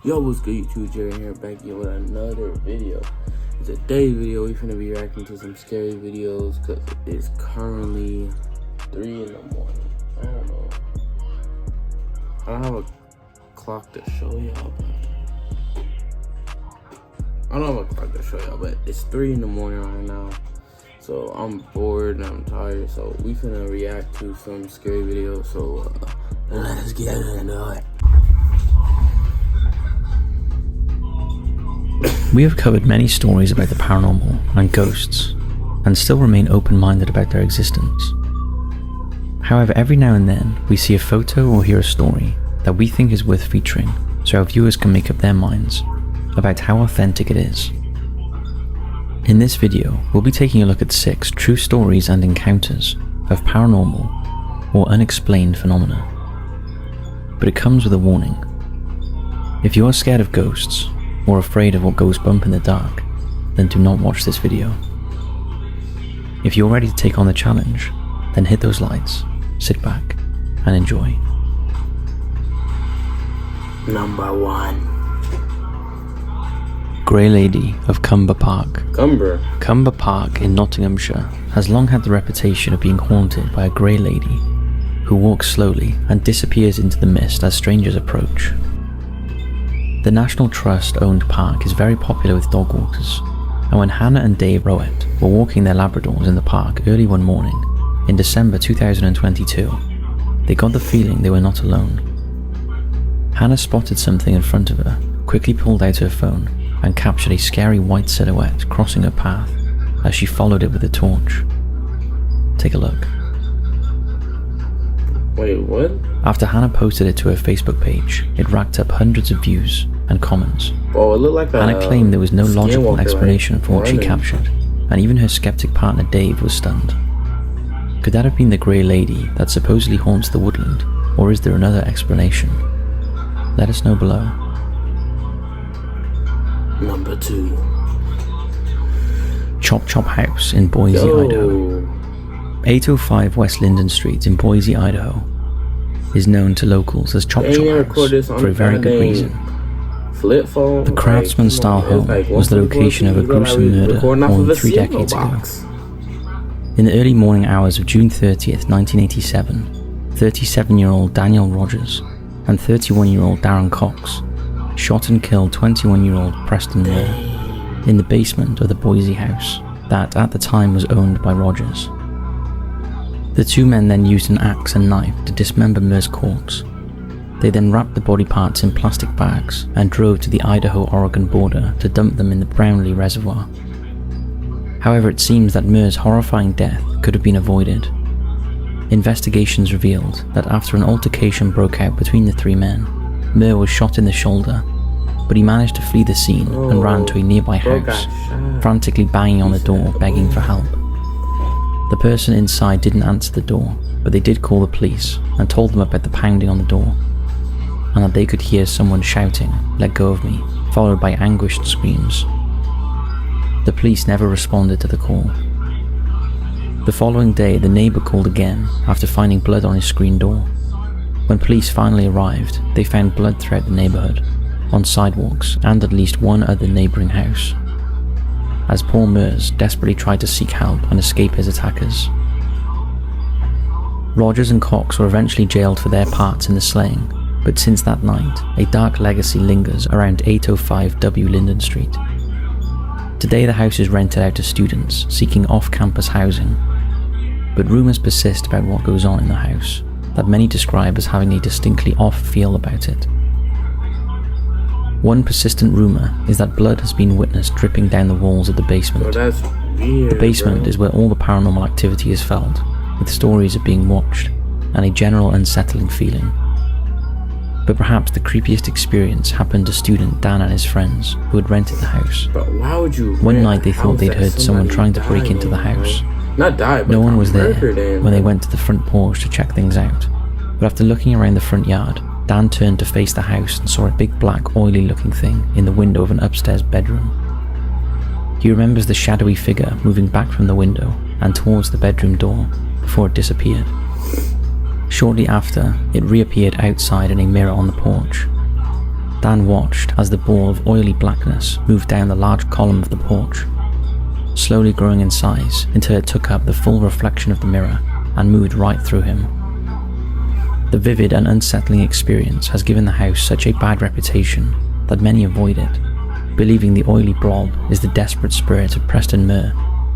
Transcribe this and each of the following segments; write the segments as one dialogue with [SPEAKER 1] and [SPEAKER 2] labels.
[SPEAKER 1] Yo, what's good, YouTube? Jerry here, back again with another video. Today's video, we're gonna be reacting to some scary videos because it's currently 3 in the morning. I don't know. I don't have a clock to show y'all, but it's 3 in the morning right now. So I'm bored and I'm tired. So we finna react to some scary videos. So let's get into it.
[SPEAKER 2] We have covered many stories about the paranormal and ghosts, and still remain open-minded about their existence. However, every now and then, we see a photo or hear a story that we think is worth featuring, so our viewers can make up their minds about how authentic it is. In this video, we'll be taking a look at 6 true stories and encounters of paranormal or unexplained phenomena. But it comes with a warning. If you are scared of ghosts, or afraid of what goes bump in the dark, then do not watch this video. If you're ready to take on the challenge, then hit those lights, sit back, and enjoy.
[SPEAKER 1] Number 1.
[SPEAKER 2] Grey Lady of Cumber Park.
[SPEAKER 1] Cumber
[SPEAKER 2] Park in Nottinghamshire has long had the reputation of being haunted by a grey lady who walks slowly and disappears into the mist as strangers approach. The National Trust-owned park is very popular with dog walkers, and when Hannah and Dave Rowett were walking their Labradors in the park early one morning in December 2022, they got the feeling they were not alone. Hannah spotted something in front of her, quickly pulled out her phone, and captured a scary white silhouette crossing her path as she followed it with a torch. Take a look.
[SPEAKER 1] Wait, what?
[SPEAKER 2] After Hannah posted it to her Facebook page, it racked up hundreds of views and comments.
[SPEAKER 1] Oh, it looked like
[SPEAKER 2] Hannah claimed there was no logical explanation for what she captured, and even her skeptic partner Dave was stunned. Could that have been the Grey Lady that supposedly haunts the woodland, or is there another explanation? Let us know below.
[SPEAKER 1] Number 2.
[SPEAKER 2] Chop Chop House in Boise, Idaho. 805 West Linden Street in Boise, Idaho is known to locals as Chop Chop House for a very good reason. The craftsman-style home was the location of a gruesome murder more than 3 decades ago. In the early morning hours of June 30th, 1987, 37-year-old Daniel Rogers and 31-year-old Darren Cox shot and killed 21-year-old Preston Moore in the basement of the Boise house that at the time was owned by Rogers. The 2 men then used an axe and knife to dismember Moore's corpse. They then wrapped the body parts in plastic bags and drove to the Idaho-Oregon border to dump them in the Brownlee Reservoir. However, it seems that Moore's horrifying death could have been avoided. Investigations revealed that after an altercation broke out between the 3 men, Moore was shot in the shoulder, but he managed to flee the scene and ran to a nearby house, frantically banging on the door begging for help. The person inside didn't answer the door, but they did call the police and told them about the pounding on the door, and that they could hear someone shouting, "Let go of me," followed by anguished screams. The police never responded to the call. The following day, the neighbor called again after finding blood on his screen door. When police finally arrived, they found blood throughout the neighborhood, on sidewalks, and at least one other neighboring house, as Paul Mears desperately tried to seek help and escape his attackers. Rogers and Cox were eventually jailed for their parts in the slaying, but since that night, a dark legacy lingers around 805 W Linden Street. Today the house is rented out to students seeking off-campus housing, but rumours persist about what goes on in the house, that many describe as having a distinctly off feel about it. One persistent rumour is that blood has been witnessed dripping down the walls of the basement.
[SPEAKER 1] Bro, that's weird,
[SPEAKER 2] the basement
[SPEAKER 1] bro.
[SPEAKER 2] is where all the paranormal activity is felt, with stories of being watched, and a general unsettling feeling. But perhaps the creepiest experience happened to student Dan and his friends, who had rented the house.
[SPEAKER 1] But why would you?
[SPEAKER 2] One night they thought they'd heard someone trying to break into the house. No one was there when they went to the front porch to check things out, but after looking around the front yard, Dan turned to face the house and saw a big black oily looking thing in the window of an upstairs bedroom. He remembers the shadowy figure moving back from the window and towards the bedroom door before it disappeared. Shortly after, it reappeared outside in a mirror on the porch. Dan watched as the ball of oily blackness moved down the large column of the porch, slowly growing in size until it took up the full reflection of the mirror and moved right through him. The vivid and unsettling experience has given the house such a bad reputation that many avoid it, believing the oily blob is the desperate spirit of Preston Muir,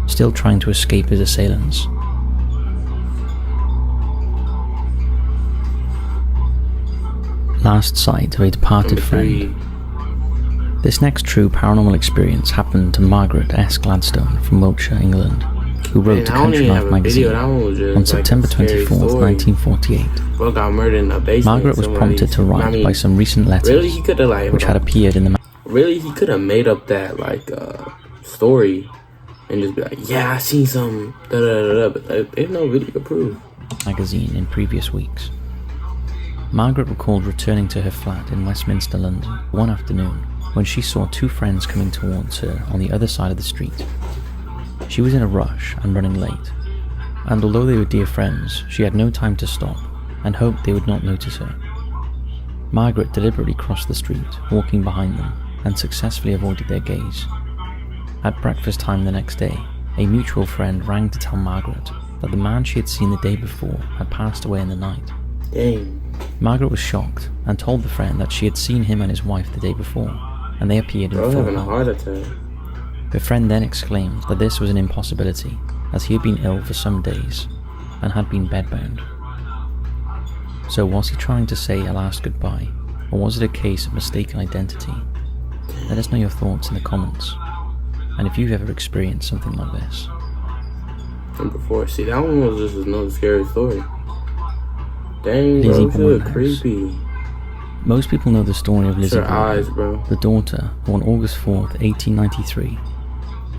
[SPEAKER 2] still trying to escape his assailants. Last sight of a departed friend. This next true paranormal experience happened to Margaret S. Gladstone from Wiltshire, England, who wrote to Country Life magazine on September 24th, 1948. Margaret was prompted to write by some recent letters which had appeared in the
[SPEAKER 1] he could have made up that story and just be like, yeah, I seen some but there's no video proof.
[SPEAKER 2] Magazine in previous weeks. Margaret recalled returning to her flat in Westminster, London, one afternoon when she saw two friends coming towards her on the other side of the street. She was in a rush and running late, and although they were dear friends, she had no time to stop and hoped they would not notice her. Margaret deliberately crossed the street, walking behind them, and successfully avoided their gaze. At breakfast time the next day, a mutual friend rang to tell Margaret that the man she had seen the day before had passed away in the night.
[SPEAKER 1] Dang.
[SPEAKER 2] Margaret was shocked and told the friend that she had seen him and his wife the day before, and they appeared in full
[SPEAKER 1] having a heart attack.
[SPEAKER 2] Her friend then exclaimed that this was an impossibility, as he had been ill for some days and had been bedbound. So was he trying to say a last goodbye, or was it a case of mistaken identity? Let us know your thoughts in the comments, and if you've ever experienced something like this.
[SPEAKER 1] Number 4. See, that one was just another scary story. Dang, bro, shit, creepy.
[SPEAKER 2] Most people know the story of Lizzie
[SPEAKER 1] Borden,
[SPEAKER 2] the daughter who on August 4th, 1893,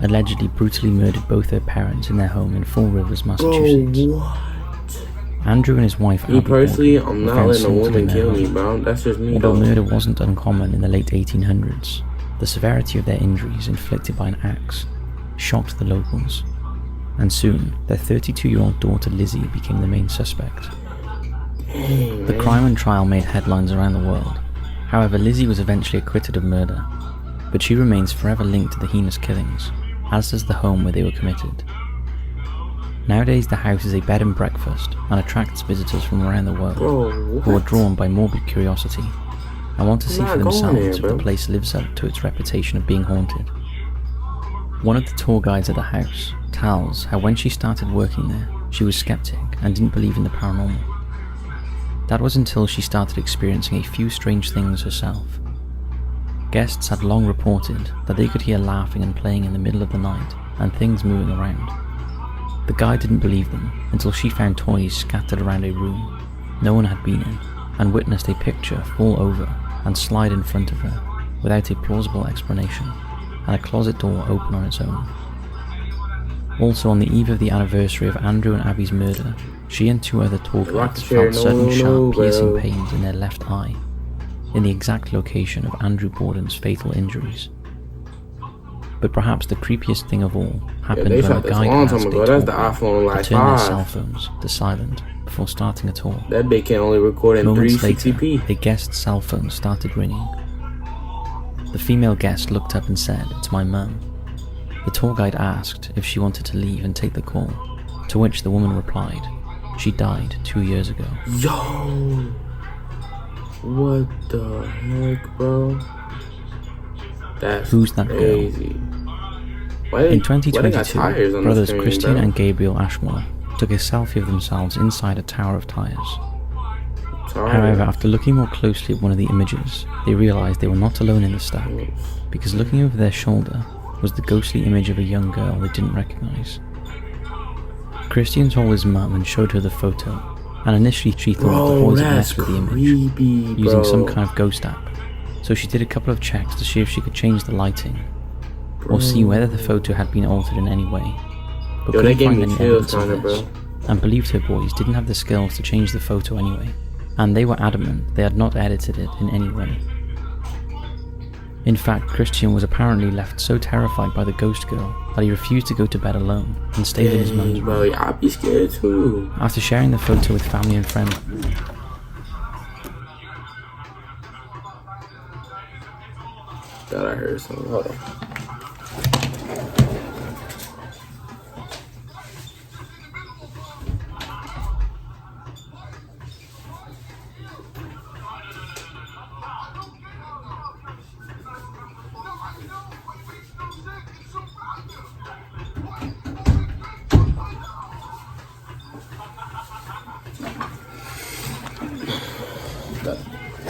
[SPEAKER 2] allegedly brutally murdered both her parents in their home in Fall Rivers, Massachusetts.
[SPEAKER 1] Bro, what?
[SPEAKER 2] Andrew and his wife,
[SPEAKER 1] me personally, I'm not letting a woman kill me, bro. That's just me.
[SPEAKER 2] Although murder wasn't uncommon in the late 1800s, the severity of their injuries inflicted by an axe shocked the locals, and soon their 32-year-old daughter Lizzie became the main suspect. The crime and trial made headlines around the world. However, Lizzie was eventually acquitted of murder, but she remains forever linked to the heinous killings, as does the home where they were committed. Nowadays, the house is a bed and breakfast and attracts visitors from around the world who are drawn by morbid curiosity and want to see for themselves if the place lives up to its reputation of being haunted. One of the tour guides at the house tells how when she started working there, she was skeptic and didn't believe in the paranormal. That was until she started experiencing a few strange things herself. Guests had long reported that they could hear laughing and playing in the middle of the night and things moving around. The guide didn't believe them until she found toys scattered around a room no one had been in and witnessed a picture fall over and slide in front of her without a plausible explanation, and a closet door open on its own. Also, on the eve of the anniversary of Andrew and Abby's murder, she and two other tour guides felt sudden sharp piercing pains in their left eye, in the exact location of Andrew Borden's fatal injuries. But perhaps the creepiest thing of all happened when the guide asked a tour guide to turn their cell phones to silent before starting a tour.
[SPEAKER 1] That bit can only record in 360p.
[SPEAKER 2] Later, a guest's cell phone started ringing. The female guest looked up and said, "It's my mum." The tour guide asked if she wanted to leave and take the call, to which the woman replied, "She died 2 years ago."
[SPEAKER 1] Yo! What the heck, bro? That's
[SPEAKER 2] Who's that
[SPEAKER 1] crazy.
[SPEAKER 2] Girl? In 2022, brothers Christian and Gabriel Ashmore took a selfie of themselves inside a tower of tires. However, after looking more closely at one of the images, they realized they were not alone in the stack, because looking over their shoulder was the ghostly image of a young girl they didn't recognize. Christian told his mum and showed her the photo, and initially she thought the boys had messed with the image, using some kind of ghost app, so she did a couple of checks to see if she could change the lighting, or see whether the photo had been altered in any way, but couldn't find any evidence of this, and believed her boys didn't have the skills to change the photo anyway, and they were adamant they had not edited it in any way. In fact, Christian was apparently left so terrified by the ghost girl that he refused to go to bed alone and stayed in his mum's room.
[SPEAKER 1] I'd be scared too.
[SPEAKER 2] After sharing the photo with family and friends,
[SPEAKER 1] Thought I heard something. Hold on.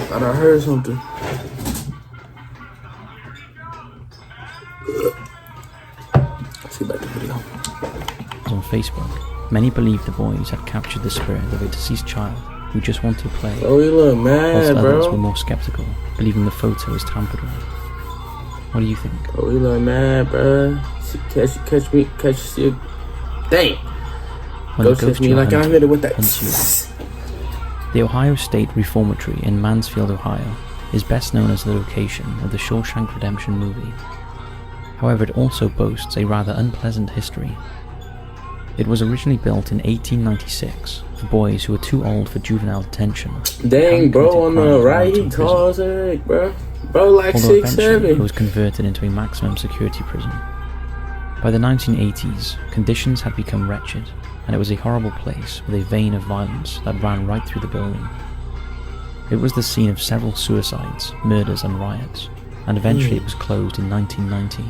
[SPEAKER 1] Thought I heard something. Let's see back the video.
[SPEAKER 2] On Facebook, many believe the boys had captured the spirit of a deceased child who just wanted to play.
[SPEAKER 1] Oh, you look mad,
[SPEAKER 2] whilst
[SPEAKER 1] bro.
[SPEAKER 2] Others were more skeptical, believing the photo was tampered with. What do you think?
[SPEAKER 1] Oh, you look mad, bro. Catch me. Dang.
[SPEAKER 2] When
[SPEAKER 1] Ghost hits me like I'm hit it with that.
[SPEAKER 2] The Ohio State Reformatory in Mansfield, Ohio, is best known as the location of the Shawshank Redemption movie. However, it also boasts a rather unpleasant history. It was originally built in 1896 for boys who were too old for juvenile detention.
[SPEAKER 1] Dang, bro, on the right, he calls it, bro. Bro, like
[SPEAKER 2] although
[SPEAKER 1] 6'7".
[SPEAKER 2] It was converted into a maximum security prison. By the 1980s, conditions had become wretched, and it was a horrible place with a vein of violence that ran right through the building. It was the scene of several suicides, murders and riots, and eventually it was closed in 1990.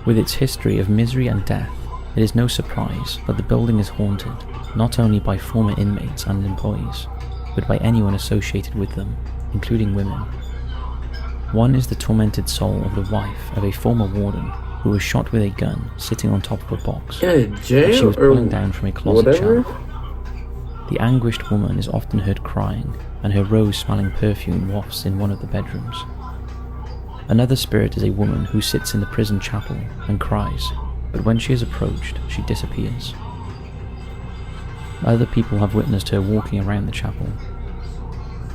[SPEAKER 2] With its history of misery and death, it is no surprise that the building is haunted not only by former inmates and employees, but by anyone associated with them, including women. One is the tormented soul of the wife of a former warden who was shot with a gun sitting on top of a box
[SPEAKER 1] that she
[SPEAKER 2] was pulling down from a closet shelf. The anguished woman is often heard crying, and her rose-smelling perfume wafts in one of the bedrooms. Another spirit is a woman who sits in the prison chapel and cries, but when she is approached, she disappears. Other people have witnessed her walking around the chapel.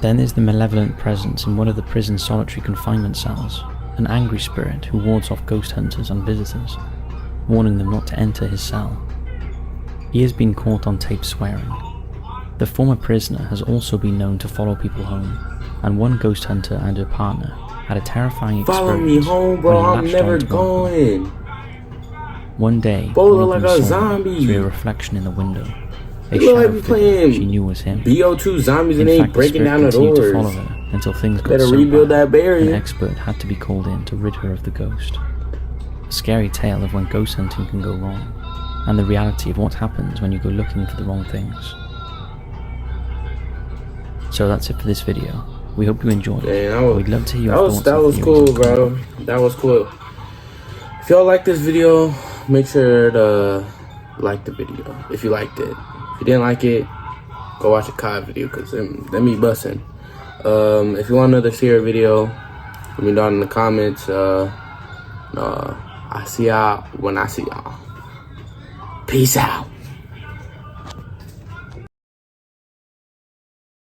[SPEAKER 2] Then is the malevolent presence in one of the prison's solitary confinement cells, an angry spirit who wards off ghost hunters and visitors, warning them not to enter his cell. He has been caught on tape swearing. The former prisoner has also been known to follow people home, and one ghost hunter and her partner had a terrifying experience.
[SPEAKER 1] Follow me home, bro. I'm never going.
[SPEAKER 2] One day,
[SPEAKER 1] like a zombie.
[SPEAKER 2] Through a reflection in the window, a
[SPEAKER 1] shadow
[SPEAKER 2] figure she knew was him.
[SPEAKER 1] BO2 zombies and they breaking down the doors.
[SPEAKER 2] To follow her until things got
[SPEAKER 1] better
[SPEAKER 2] so
[SPEAKER 1] rebuild
[SPEAKER 2] bad,
[SPEAKER 1] that barrier.
[SPEAKER 2] An expert had to be called in to rid her of the ghost. A scary tale of when ghost hunting can go wrong, and the reality of what happens when you go looking for the wrong things. So that's it for this video. We hope you enjoyed it. We'd love to hear your thoughts.
[SPEAKER 1] That was cool, bro. That was cool. If y'all like this video, make sure to like the video if you liked it. If you didn't like it, go watch a COD video because them me bussin'. If you want another share video, let me know in the comments. I see y'all when I see y'all. Peace out.